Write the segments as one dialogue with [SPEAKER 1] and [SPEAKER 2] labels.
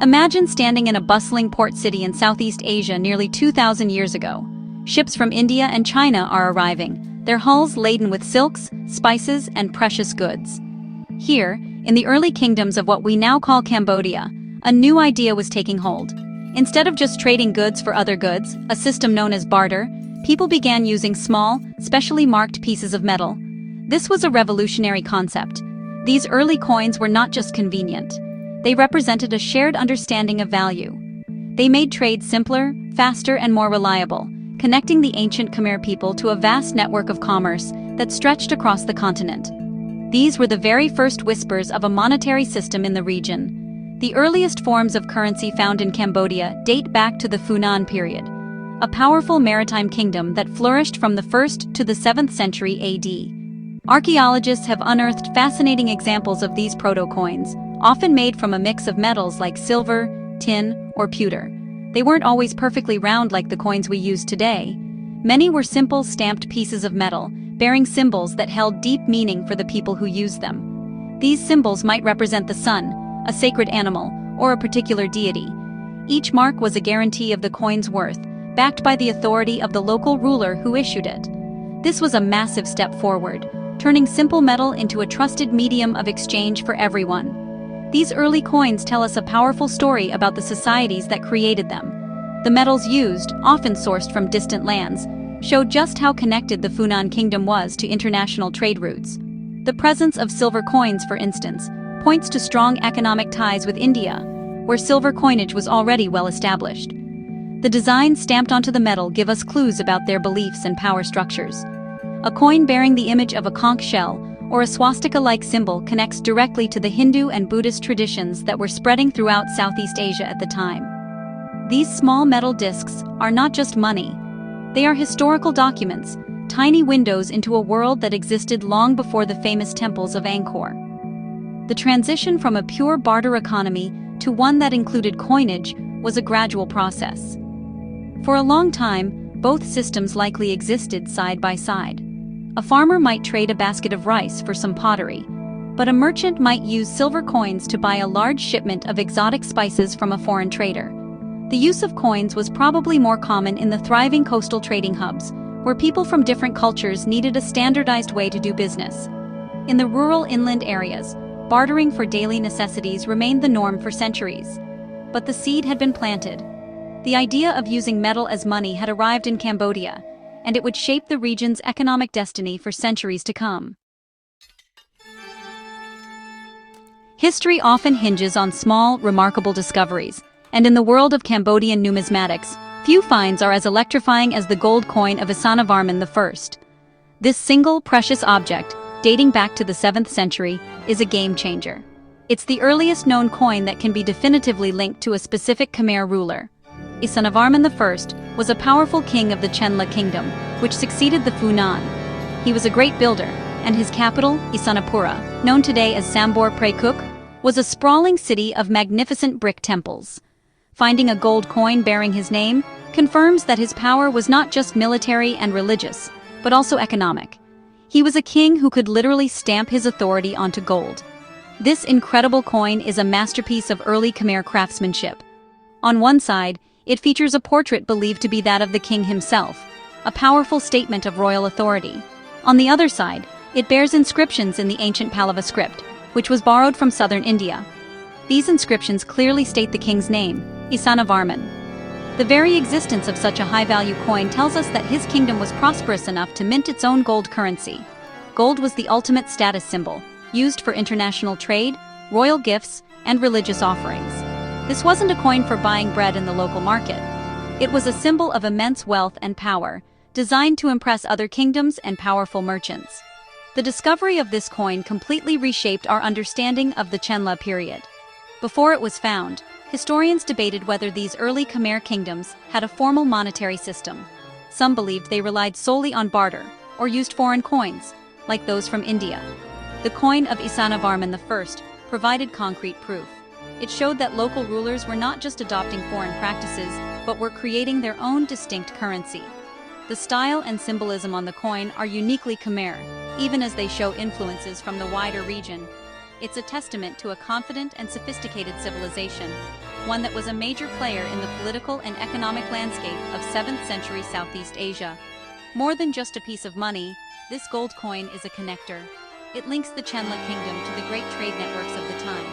[SPEAKER 1] Imagine standing in a bustling port city in Southeast Asia nearly 2,000 years ago. Ships from India and China are arriving, their hulls laden with silks, spices, and precious goods. Here, in the early kingdoms of what we now call Cambodia, a new idea was taking hold. Instead of just trading goods for other goods, a system known as barter, people began using small, specially marked pieces of metal. This was a revolutionary concept. These early coins were not just convenient. They represented a shared understanding of value. They made trade simpler, faster, and more reliable, connecting the ancient Khmer people to a vast network of commerce that stretched across the continent. These were the very first whispers of a monetary system in the region. The earliest forms of currency found in Cambodia date back to the Funan period, a powerful maritime kingdom that flourished from the 1st to the 7th century AD. Archaeologists have unearthed fascinating examples of these proto-coins, often made from a mix of metals like silver, tin, or pewter. They weren't always perfectly round like the coins we use today. Many were simple stamped pieces of metal, bearing symbols that held deep meaning for the people who used them. These symbols might represent the sun, a sacred animal, or a particular deity. Each mark was a guarantee of the coin's worth, backed by the authority of the local ruler who issued it. This was a massive step forward, turning simple metal into a trusted medium of exchange for everyone. These early coins tell us a powerful story about the societies that created them. The metals used, often sourced from distant lands, show just how connected the Funan kingdom was to international trade routes. The presence of silver coins, for instance, points to strong economic ties with India, where silver coinage was already well established. The designs stamped onto the metal give us clues about their beliefs and power structures. A coin bearing the image of a conch shell or a swastika-like symbol connects directly to the Hindu and Buddhist traditions that were spreading throughout Southeast Asia at the time. These small metal discs are not just money. They are historical documents, tiny windows into a world that existed long before the famous temples of Angkor. The transition from a pure barter economy to one that included coinage was a gradual process. For a long time, both systems likely existed side by side. A farmer might trade a basket of rice for some pottery, but a merchant might use silver coins to buy a large shipment of exotic spices from a foreign trader. The use of coins was probably more common in the thriving coastal trading hubs, where people from different cultures needed a standardized way to do business. In the rural inland areas, bartering for daily necessities remained the norm for centuries. But the seed had been planted. The idea of using metal as money had arrived in Cambodia, and it would shape the region's economic destiny for centuries to come. History often hinges on small, remarkable discoveries, and in the world of Cambodian numismatics, few finds are as electrifying as the gold coin of Isanavarman I. This single, precious object, dating back to the 7th century, is a game-changer. It's the earliest known coin that can be definitively linked to a specific Khmer ruler. Isanavarman I was a powerful king of the Chenla kingdom, which succeeded the Funan. He was a great builder, and his capital, Isanapura, known today as Sambor Praekuk, was a sprawling city of magnificent brick temples. Finding a gold coin bearing his name confirms that his power was not just military and religious, but also economic. He was a king who could literally stamp his authority onto gold. This incredible coin is a masterpiece of early Khmer craftsmanship. On one side, it features a portrait believed to be that of the king himself, a powerful statement of royal authority. On the other side, it bears inscriptions in the ancient Pallava script, which was borrowed from southern India. These inscriptions clearly state the king's name, Isanavarman. The very existence of such a high-value coin tells us that his kingdom was prosperous enough to mint its own gold currency. Gold was the ultimate status symbol, used for international trade, royal gifts, and religious offerings. This wasn't a coin for buying bread in the local market. It was a symbol of immense wealth and power, designed to impress other kingdoms and powerful merchants. The discovery of this coin completely reshaped our understanding of the Chenla period. Before it was found, historians debated whether these early Khmer kingdoms had a formal monetary system. Some believed they relied solely on barter, or used foreign coins, like those from India. The coin of Isanavarman I provided concrete proof. It showed that local rulers were not just adopting foreign practices, but were creating their own distinct currency. The style and symbolism on the coin are uniquely Khmer, even as they show influences from the wider region. It's a testament to a confident and sophisticated civilization. one that was a major player in the political and economic landscape of 7th century Southeast Asia. More than just a piece of money, this gold coin is a connector. It links the Chenla kingdom to the great trade networks of the time.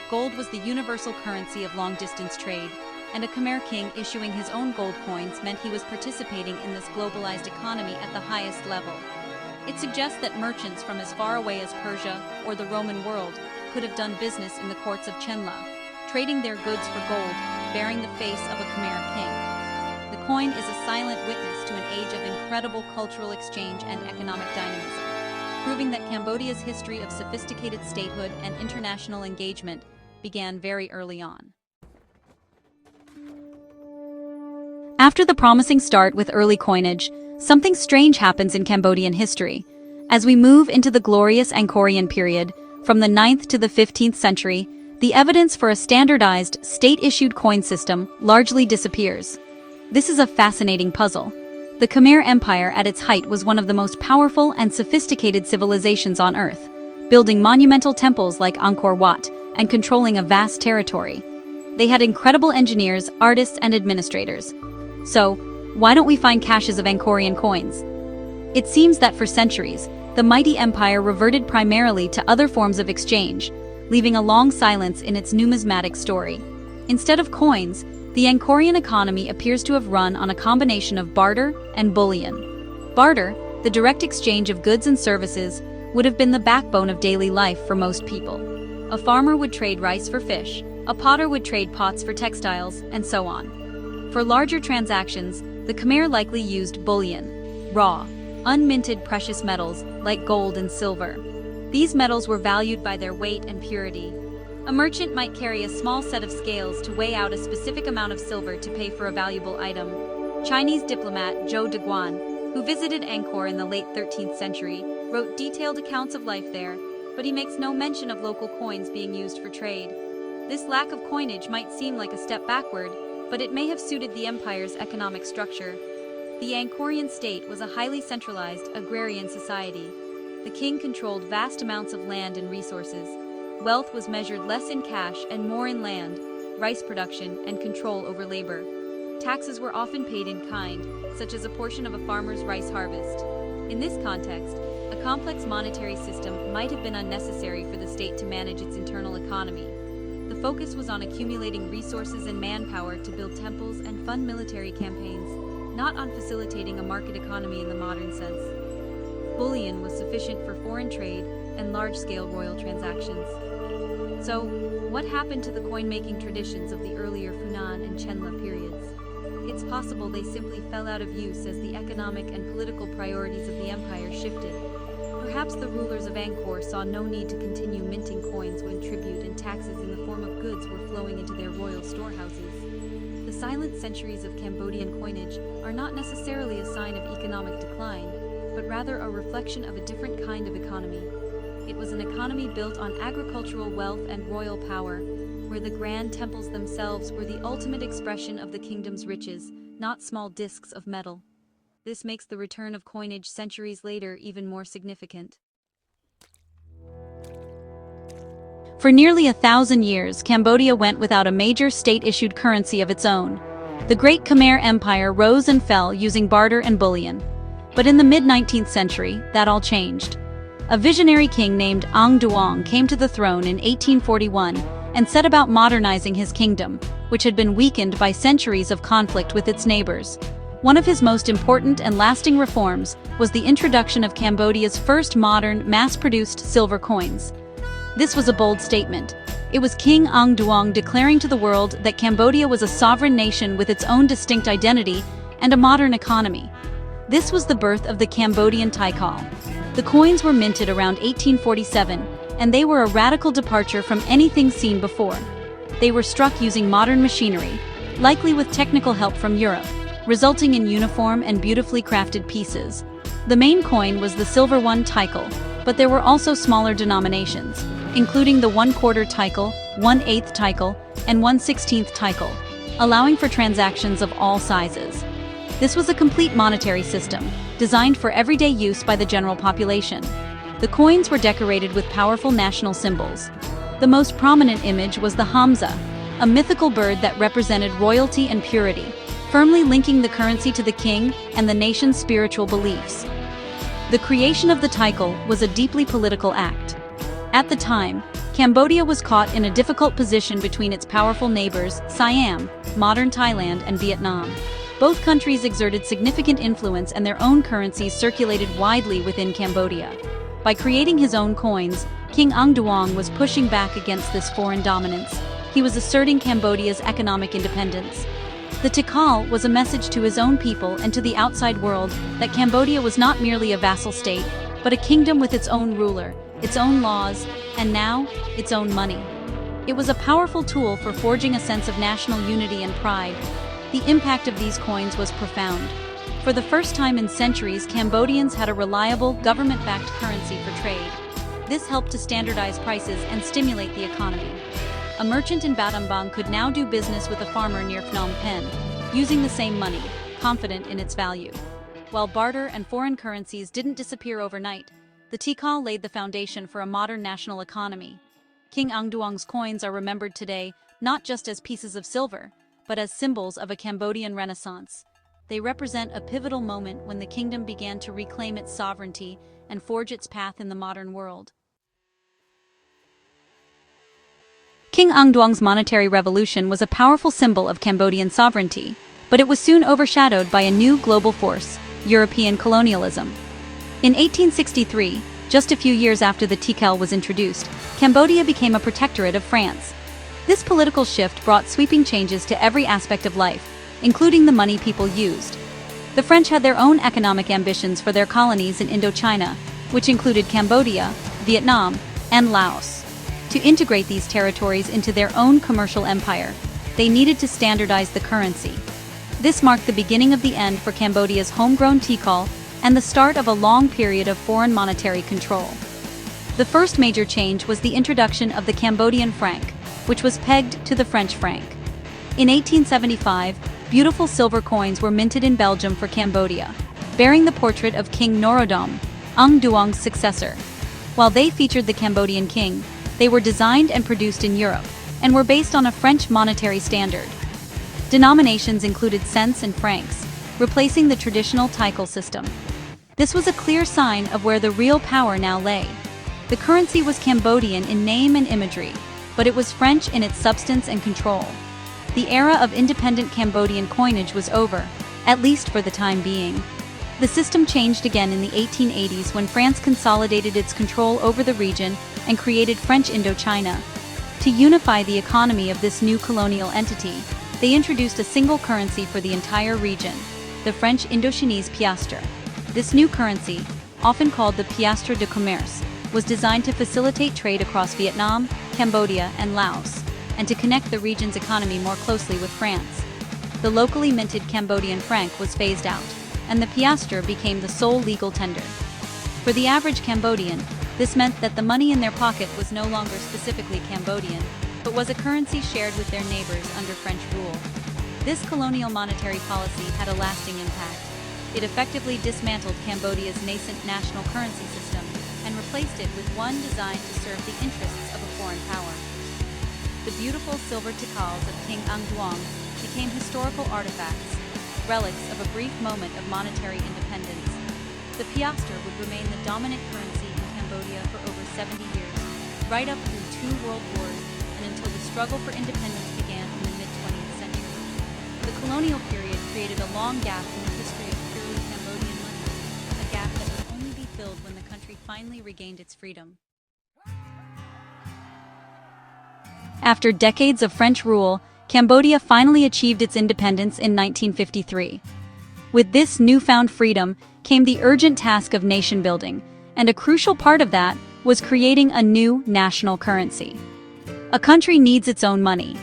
[SPEAKER 1] Gold was the universal currency of long-distance trade, and a Khmer king issuing his own gold coins meant he was participating in this globalized economy at the highest level. It suggests that merchants from as far away as Persia or the Roman world could have done business in the courts of Chenla, trading their goods for gold, bearing the face of a Khmer king. The coin is a silent witness to an age of incredible cultural exchange and economic dynamism, proving that Cambodia's history of sophisticated statehood and international engagement began very early on. After the promising start with early coinage, something strange happens in Cambodian history. As we move into the glorious Angkorian period, from the 9th to the 15th century, the evidence for a standardized, state-issued coin system largely disappears. This is a fascinating puzzle. The Khmer Empire at its height was one of the most powerful and sophisticated civilizations on Earth, building monumental temples like Angkor Wat and controlling a vast territory. They had incredible engineers, artists, and administrators. So, why don't we find caches of Angkorian coins? It seems that for centuries, the mighty empire reverted primarily to other forms of exchange, leaving a long silence in its numismatic story. Instead of coins, the Angkorian economy appears to have run on a combination of barter and bullion. Barter, the direct exchange of goods and services, would have been the backbone of daily life for most people. A farmer would trade rice for fish, a potter would trade pots for textiles, and so on. For larger transactions, the Khmer likely used bullion, raw, unminted precious metals like gold and silver. These metals were valued by their weight and purity. A merchant might carry a small set of scales to weigh out a specific amount of silver to pay for a valuable item. Chinese diplomat Zhou Deguan, who visited Angkor in the late 13th century, wrote detailed accounts of life there, but he makes no mention of local coins being used for trade. This lack of coinage might seem like a step backward, but it may have suited the empire's economic structure. The Angkorian state was a highly centralized, agrarian society. The king controlled vast amounts of land and resources. Wealth was measured less in cash and more in land, rice production, and control over labor. Taxes were often paid in kind, such as a portion of a farmer's rice harvest. In this context, a complex monetary system might have been unnecessary for the state to manage its internal economy. The focus was on accumulating resources and manpower to build temples and fund military campaigns, not on facilitating a market economy in the modern sense. Bullion was sufficient for foreign trade and large-scale royal transactions. So, what happened to the coin-making traditions of the earlier Funan and Chenla periods? It's possible they simply fell out of use as the economic and political priorities of the empire shifted. Perhaps the rulers of Angkor saw no need to continue minting coins when tribute and taxes in the form of goods were flowing into their royal storehouses. The silent centuries of Cambodian coinage are not necessarily a sign of economic decline, but rather a reflection of a different kind of economy. It was an economy built on agricultural wealth and royal power, where the grand temples themselves were the ultimate expression of the kingdom's riches, not small discs of metal. This makes the return of coinage centuries later even more significant. For nearly 1,000 years, Cambodia went without a major state-issued currency of its own. The Great Khmer Empire rose and fell using barter and bullion. But in the mid-19th century, that all changed. A visionary king named Ang Duong came to the throne in 1841 and set about modernizing his kingdom, which had been weakened by centuries of conflict with its neighbors. One of his most important and lasting reforms was the introduction of Cambodia's first modern, mass-produced silver coins. This was a bold statement. It was King Ang Duong declaring to the world that Cambodia was a sovereign nation with its own distinct identity and a modern economy. This was the birth of the Cambodian Taikal. The coins were minted around 1847, and they were a radical departure from anything seen before. They were struck using modern machinery, likely with technical help from Europe, resulting in uniform and beautifully crafted pieces. The main coin was the silver 1 taikal, but there were also smaller denominations, including the 1/4 taikal, 1/8 taikal, and 1/16 taikal, allowing for transactions of all sizes. This was a complete monetary system, designed for everyday use by the general population. The coins were decorated with powerful national symbols. The most prominent image was the Hamza, a mythical bird that represented royalty and purity, firmly linking the currency to the king and the nation's spiritual beliefs. The creation of the tikal was a deeply political act. At the time, Cambodia was caught in a difficult position between its powerful neighbors, Siam, modern Thailand, and Vietnam. Both countries exerted significant influence and their own currencies circulated widely within Cambodia. By creating his own coins, King Ang Duong was pushing back against this foreign dominance. He was asserting Cambodia's economic independence. The tikal was a message to his own people and to the outside world that Cambodia was not merely a vassal state, but a kingdom with its own ruler, its own laws, and now, its own money. It was a powerful tool for forging a sense of national unity and pride. The impact of these coins was profound. For the first time in centuries, Cambodians had a reliable, government-backed currency for trade. This helped to standardize prices and stimulate the economy. A merchant in Battambang could now do business with a farmer near Phnom Penh, using the same money, confident in its value. While barter and foreign currencies didn't disappear overnight, the tikal laid the foundation for a modern national economy. King Ang Duong's coins are remembered today not just as pieces of silver, but as symbols of a Cambodian renaissance. They represent a pivotal moment when the kingdom began to reclaim its sovereignty and forge its path in the modern world. King Ang Duong's monetary revolution was a powerful symbol of Cambodian sovereignty, but it was soon overshadowed by a new global force, European colonialism. In 1863, just a few years after the tikal was introduced, Cambodia became a protectorate of France. This political shift brought sweeping changes to every aspect of life, including the money people used. The French had their own economic ambitions for their colonies in Indochina, which included Cambodia, Vietnam, and Laos. To integrate these territories into their own commercial empire, they needed to standardize the currency. This marked the beginning of the end for Cambodia's homegrown tikal and the start of a long period of foreign monetary control. The first major change was the introduction of the Cambodian franc, which was pegged to the French franc. In 1875, beautiful silver coins were minted in Belgium for Cambodia, bearing the portrait of King Norodom, Ang Duong's successor. While they featured the Cambodian king, they were designed and produced in Europe, and were based on a French monetary standard. Denominations included cents and francs, replacing the traditional tikal system. This was a clear sign of where the real power now lay. The currency was Cambodian in name and imagery, but it was French in its substance and control. The era of independent Cambodian coinage was over, at least for the time being. The system changed again in the 1880s when France consolidated its control over the region and created French Indochina. To unify the economy of this new colonial entity, they introduced a single currency for the entire region, the French Indochinese piastre. This new currency, often called the piastre de commerce, was designed to facilitate trade across Vietnam, Cambodia, and Laos, and to connect the region's economy more closely with France. The locally minted Cambodian franc was phased out, and the piastre became the sole legal tender. For the average Cambodian, this meant that the money in their pocket was no longer specifically Cambodian, but was a currency shared with their neighbors under French rule. This colonial monetary policy had a lasting impact. It effectively dismantled Cambodia's nascent national currency system and replaced it with one designed to serve the interests of a foreign power. The beautiful silver tikals of King Ang Duong became historical artifacts, relics of a brief moment of monetary independence. The piastre would remain the dominant currency in Cambodia for over 70 years, right up through 2 world wars and until the struggle for independence began in the mid-20th century. The colonial period created a long gap in the history of purely Cambodian money, a gap that would only be filled when the country finally regained its freedom. After decades of French rule, Cambodia finally achieved its independence in 1953. With this newfound freedom came the urgent task of nation building, and a crucial part of that was creating a new national currency. A country needs its own money.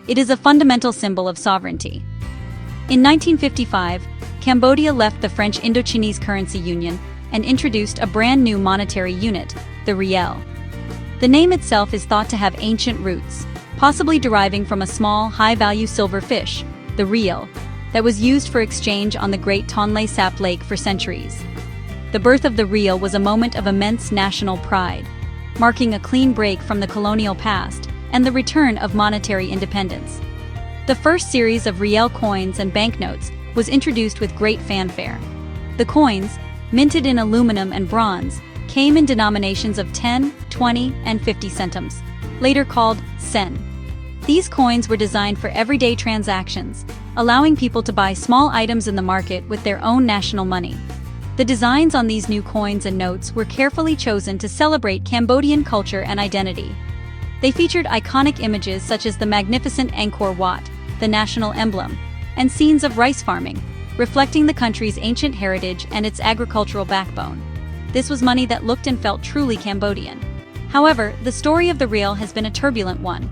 [SPEAKER 1] It is a fundamental symbol of sovereignty. In 1955, Cambodia left the French Indochinese currency union and introduced a brand new monetary unit, the riel. The name itself is thought to have ancient roots, possibly deriving from a small, high-value silver fish, the riel, that was used for exchange on the Great Tonle Sap Lake for centuries. The birth of the riel was a moment of immense national pride, marking a clean break from the colonial past and the return of monetary independence. The first series of riel coins and banknotes was introduced with great fanfare. The coins, minted in aluminum and bronze, came in denominations of 10, 20, and 50 centimes, later called sen. These coins were designed for everyday transactions, allowing people to buy small items in the market with their own national money. The designs on these new coins and notes were carefully chosen to celebrate Cambodian culture and identity. They featured iconic images such as the magnificent Angkor Wat, the national emblem, and scenes of rice farming, reflecting the country's ancient heritage and its agricultural backbone. This was money that looked and felt truly Cambodian. However, the story of the riel has been a turbulent one.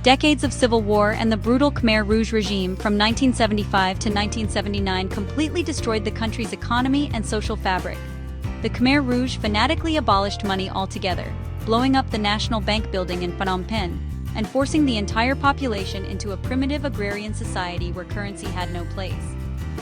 [SPEAKER 1] Decades of civil war and the brutal Khmer Rouge regime from 1975 to 1979 completely destroyed the country's economy and social fabric. The Khmer Rouge fanatically abolished money altogether, blowing up the National Bank building in Phnom Penh, and forcing the entire population into a primitive agrarian society where currency had no place.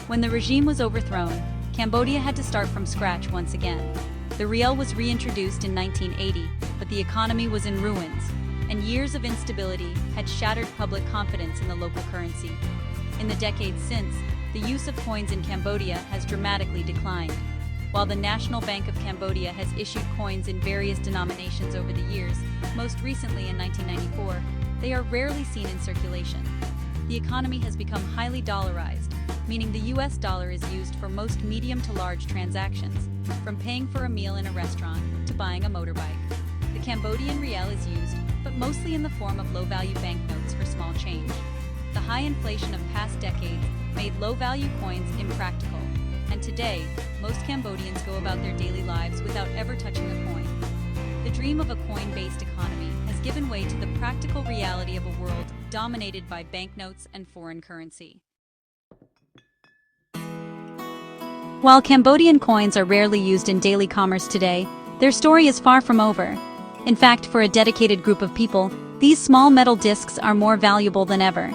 [SPEAKER 1] When the regime was overthrown, Cambodia had to start from scratch once again. The riel was reintroduced in 1980, but the economy was in ruins, and years of instability had shattered public confidence in the local currency. In the decades since, the use of coins in Cambodia has dramatically declined. While the National Bank of Cambodia has issued coins in various denominations over the years, most recently in 1994, they are rarely seen in circulation. The economy has become highly dollarized, meaning the US dollar is used for most medium to large transactions, from paying for a meal in a restaurant to buying a motorbike. The Cambodian riel is used, but mostly in the form of low-value banknotes for small change. The high inflation of past decades made low-value coins impractical, and today, most Cambodians go about their daily lives without ever touching a coin. The dream of a coin-based economy has given way to the practical reality of a world dominated by banknotes and foreign currency. While Cambodian coins are rarely used in daily commerce today, their story is far from over. In fact, for a dedicated group of people, these small metal discs are more valuable than ever.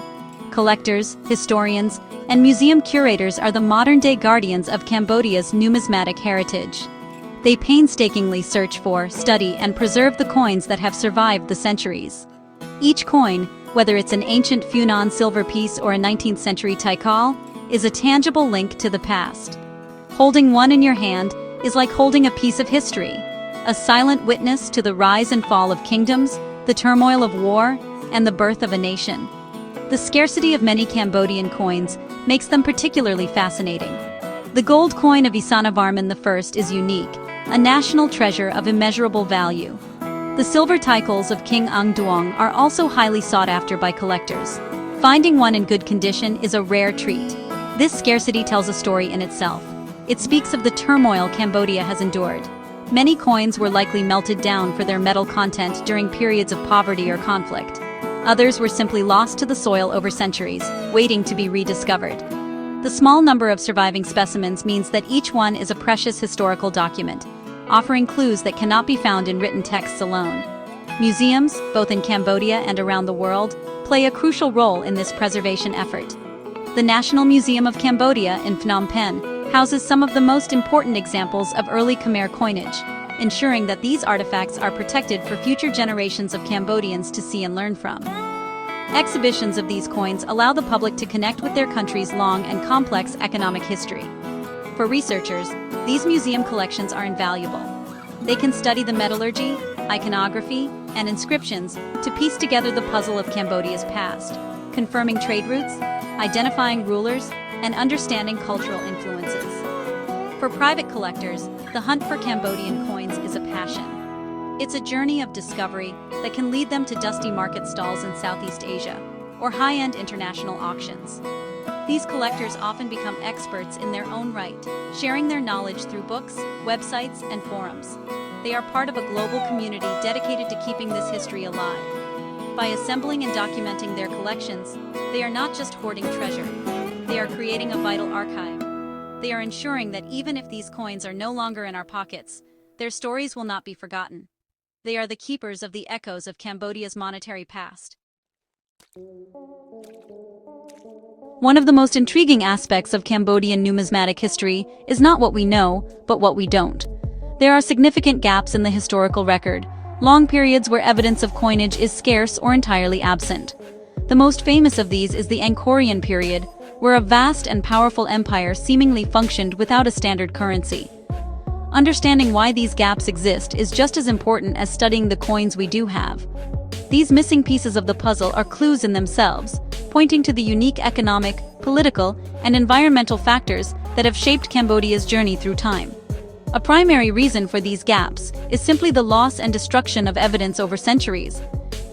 [SPEAKER 1] Collectors, historians, and museum curators are the modern-day guardians of Cambodia's numismatic heritage. They painstakingly search for, study, and preserve the coins that have survived the centuries. Each coin, whether it's an ancient Funan silver piece or a 19th-century Tikal, is a tangible link to the past. Holding one in your hand is like holding a piece of history, a silent witness to the rise and fall of kingdoms, the turmoil of war, and the birth of a nation. The scarcity of many Cambodian coins makes them particularly fascinating. The gold coin of Isanavarman I is unique, a national treasure of immeasurable value. The silver tikals of King Ung Duong are also highly sought after by collectors. Finding one in good condition is a rare treat. This scarcity tells a story in itself. It speaks of the turmoil Cambodia has endured. Many coins were likely melted down for their metal content during periods of poverty or conflict. Others were simply lost to the soil over centuries, waiting to be rediscovered. The small number of surviving specimens means that each one is a precious historical document, offering clues that cannot be found in written texts alone. Museums, both in Cambodia and around the world, play a crucial role in this preservation effort. The National Museum of Cambodia in Phnom Penh houses some of the most important examples of early Khmer coinage, ensuring that these artifacts are protected for future generations of Cambodians to see and learn from. Exhibitions of these coins allow the public to connect with their country's long and complex economic history. For researchers, these museum collections are invaluable. They can study the metallurgy, iconography, and inscriptions to piece together the puzzle of Cambodia's past, confirming trade routes, identifying rulers, and understanding cultural influences. For private collectors, the hunt for Cambodian coins is a passion. It's a journey of discovery that can lead them to dusty market stalls in Southeast Asia or high-end international auctions. These collectors often become experts in their own right, sharing their knowledge through books, websites, and forums. They are part of a global community dedicated to keeping this history alive. By assembling and documenting their collections, they are not just hoarding treasure. They are creating a vital archive. They are ensuring that even if these coins are no longer in our pockets, their stories will not be forgotten. They are the keepers of the echoes of Cambodia's monetary past. One of the most intriguing aspects of Cambodian numismatic history is not what we know, but what we don't. There are significant gaps in the historical record, long periods where evidence of coinage is scarce or entirely absent. The most famous of these is the Angkorian period, where a vast and powerful empire seemingly functioned without a standard currency. Understanding why these gaps exist is just as important as studying the coins we do have. These missing pieces of the puzzle are clues in themselves, pointing to the unique economic, political, and environmental factors that have shaped Cambodia's journey through time. A primary reason for these gaps is simply the loss and destruction of evidence over centuries.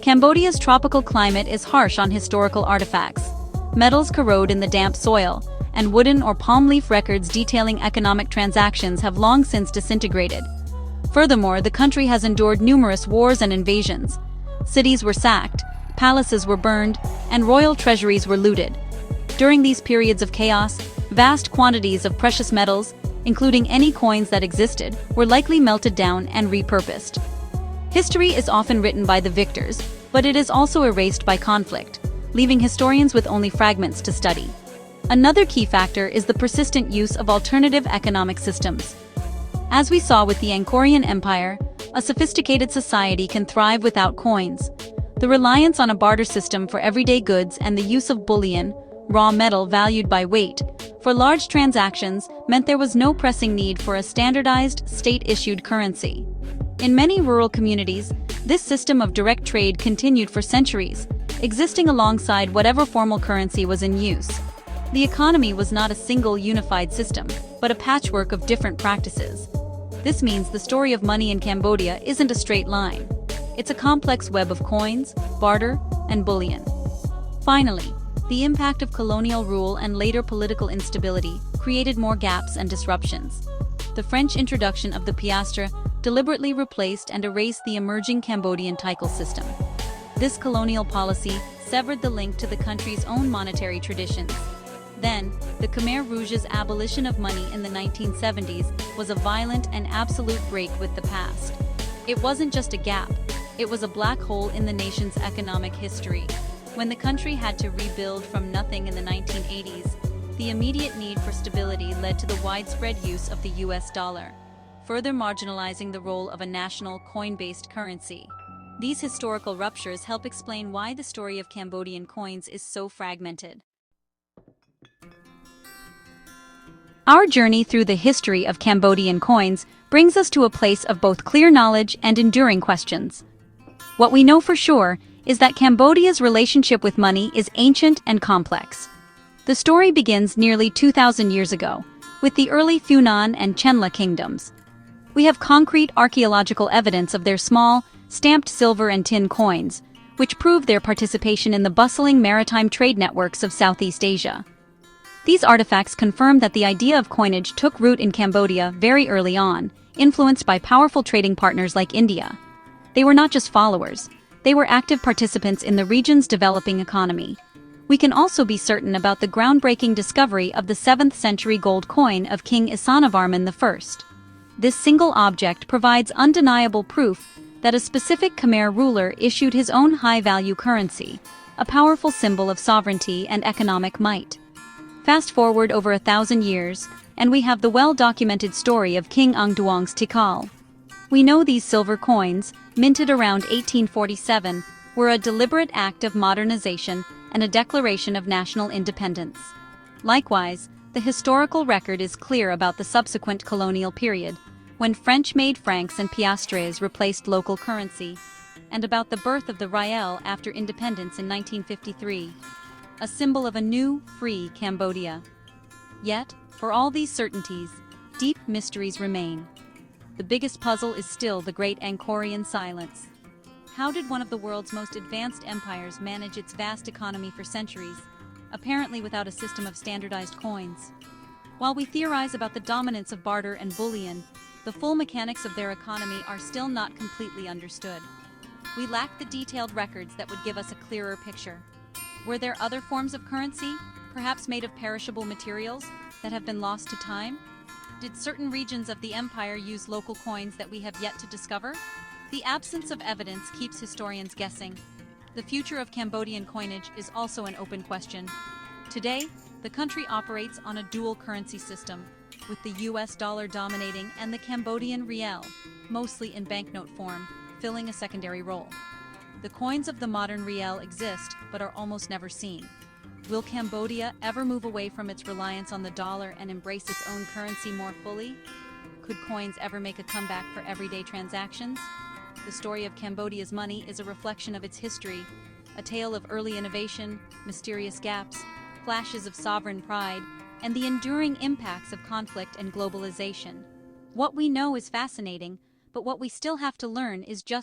[SPEAKER 1] Cambodia's tropical climate is harsh on historical artifacts. Metals corrode in the damp soil, and wooden or palm leaf records detailing economic transactions have long since disintegrated. Furthermore, the country has endured numerous wars and invasions. Cities were sacked, palaces were burned, and royal treasuries were looted. During these periods of chaos, vast quantities of precious metals, including any coins that existed, were likely melted down and repurposed. History is often written by the victors, but it is also erased by conflict, leaving historians with only fragments to study. Another key factor is the persistent use of alternative economic systems. As we saw with the Angkorian Empire, a sophisticated society can thrive without coins. The reliance on a barter system for everyday goods and the use of bullion, raw metal valued by weight, for large transactions meant there was no pressing need for a standardized, state-issued currency. In many rural communities, this system of direct trade continued for centuries, existing alongside whatever formal currency was in use. The economy was not a single unified system, but a patchwork of different practices. This means the story of money in Cambodia isn't a straight line. It's a complex web of coins, barter, and bullion. Finally, the impact of colonial rule and later political instability created more gaps and disruptions. The French introduction of the piastre deliberately replaced and erased the emerging Cambodian taikal system. This colonial policy severed the link to the country's own monetary traditions. Then, the Khmer Rouge's abolition of money in the 1970s was a violent and absolute break with the past. It wasn't just a gap, it was a black hole in the nation's economic history. When the country had to rebuild from nothing in the 1980s, the immediate need for stability led to the widespread use of the US dollar, further marginalizing the role of a national coin-based currency. These historical ruptures help explain why the story of Cambodian coins is so fragmented. Our journey through the history of Cambodian coins brings us to a place of both clear knowledge and enduring questions. What we know for sure is that Cambodia's relationship with money is ancient and complex. The story begins nearly 2,000 years ago, with the early Funan and Chenla kingdoms. We have concrete archaeological evidence of their small, stamped silver and tin coins, which prove their participation in the bustling maritime trade networks of Southeast Asia. These artifacts confirm that the idea of coinage took root in Cambodia very early on, influenced by powerful trading partners like India. They were not just followers, they were active participants in the region's developing economy. We can also be certain about the groundbreaking discovery of the 7th century gold coin of King Isanavarman I. This single object provides undeniable proof that a specific Khmer ruler issued his own high-value currency, a powerful symbol of sovereignty and economic might. Fast forward over 1,000 years, and we have the well-documented story of King Angduang's Tikal. We know these silver coins, minted around 1847, were a deliberate act of modernization and a declaration of national independence. Likewise, the historical record is clear about the subsequent colonial period, when French-made francs and piastres replaced local currency, and about the birth of the riel after independence in 1953. A symbol of a new, free Cambodia. Yet, for all these certainties, deep mysteries remain. The biggest puzzle is still the great Angkorian silence. How did one of the world's most advanced empires manage its vast economy for centuries, apparently without a system of standardized coins? While we theorize about the dominance of barter and bullion, the full mechanics of their economy are still not completely understood. We lack the detailed records that would give us a clearer picture. Were there other forms of currency, perhaps made of perishable materials, that have been lost to time? Did certain regions of the empire use local coins that we have yet to discover? The absence of evidence keeps historians guessing. The future of Cambodian coinage is also an open question. Today, the country operates on a dual currency system, with the US dollar dominating and the Cambodian riel, mostly in banknote form, filling a secondary role. The coins of the modern riel exist but are almost never seen. Will Cambodia ever move away from its reliance on the dollar and embrace its own currency more fully? Could coins ever make a comeback for everyday transactions? The story of Cambodia's money is a reflection of its history, a tale of early innovation, mysterious gaps, flashes of sovereign pride, and the enduring impacts of conflict and globalization. What we know is fascinating, but what we still have to learn is just